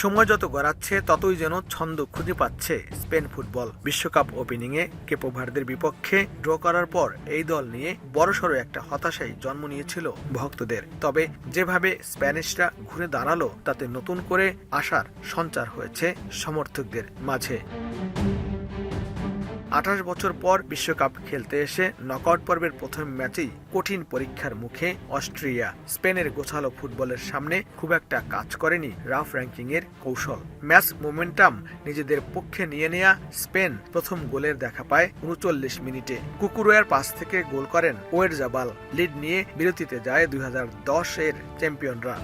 সময় যত গড়াচ্ছে ততই যেন ছন্দ খুঁজে পাচ্ছে স্পেন ফুটবল। বিশ্বকাপ ওপেনিংয়ে কেপো ভার্দের বিপক্ষে ড্র করার পর এই দল নিয়ে বড়সড় একটা হতাশাই জন্ম নিয়েছিল ভক্তদের। তবে যেভাবে স্প্যানিশরা ঘুরে দাঁড়ালো তাতে নতুন করে আশার সঞ্চার হয়েছে সমর্থকদের মাঝে। 28 বছর পর বিশ্বকাপ খেলতে এসে নকআউট পর্বের প্রথম ম্যাচেই কঠিন পরীক্ষার মুখে অস্ট্রিয়া। স্পেনের গোছালো ফুটবলের সামনে খুব একটা কাজ করেনি রাফ র্যাঙ্কিংয়ের কৌশল। ম্যাচ মোমেন্টাম নিজেদের পক্ষে নিয়ে নেয়া স্পেন প্রথম গোলের দেখা পায় 39 মিনিটে। কুকুরোয়ার পাস থেকে গোল করেন ওয়েরজাবাল। লিড নিয়ে বিরতিতে যায় 2010-এর চ্যাম্পিয়নরা।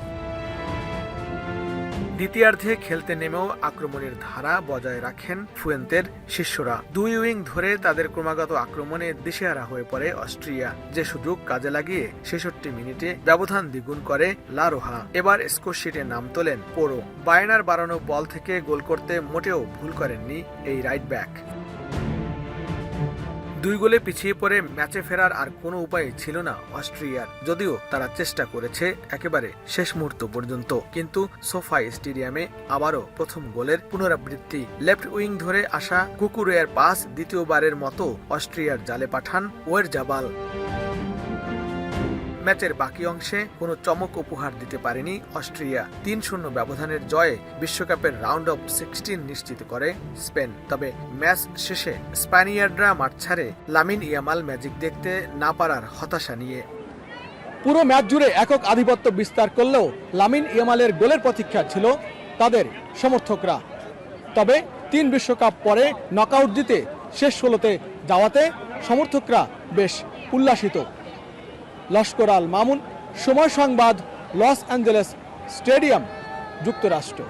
দ্বিতীয়ার্ধে খেলতে নেমেও আক্রমণের ধারা বজায় রাখেন ফুয়েন্তের শিষ্যরা। দুই উইং ধরে তাদের ক্রমাগত আক্রমণে দিশেহারা হয়ে পড়ে অস্ট্রিয়া, যে সুযোগ কাজে লাগিয়ে 66 মিনিটে ব্যবধান দ্বিগুণ করে লা রোহা। এবার স্কোরশিটে নাম তোলেন পোরো। বায়নার বাড়ানো বল থেকে গোল করতে মোটেও ভুল করেননি এই রাইট ব্যাক। 2 গোলে পিছিয়ে পড়ে ম্যাচে ফেরার আর কোনো উপায় ছিল না অস্ট্রিয়ার, যদিও তারা চেষ্টা করেছে একেবারে শেষ মুহূর্ত পর্যন্ত। কিন্তু সোফাই স্টেডিয়ামে আবারও প্রথম গোলের পুনরাবৃত্তি। লেফট উইং ধরে আসা কুকুরের পাস দ্বিতীয়বারের মতো অস্ট্রিয়ার জালে পাঠান ওয়েরজাবাল। ম্যাচের বাকি অংশে কোনো চমক উপহার দিতে পারেনি অস্ট্রিয়া। 3-0 ব্যবধানের জয়ে বিশ্বকাপের রাউন্ড অফ 16 নিশ্চিত করে স্পেন। তবে ম্যাচ শেষে স্প্যানিয়ার্ডরা মাঠ ছাড়ে লামিন ইয়ামাল ম্যাজিক দেখতে না পারার হতাশা নিয়ে। পুরো ম্যাচ জুড়ে একক আধিপত্য বিস্তার করলেও লামিন ইয়ামালের গোলের প্রতীক্ষা ছিল তাদের সমর্থকরা। তবে 3 বিশ্বকাপ পরে নকআউট দিতে শেষ 16তে যাওয়াতে সমর্থকরা বেশ উল্লাসিত। লস্কর আল মামুন, সময় সংবাদ, লস অ্যাঞ্জেলেস স্টেডিয়াম, যুক্তরাষ্ট্র।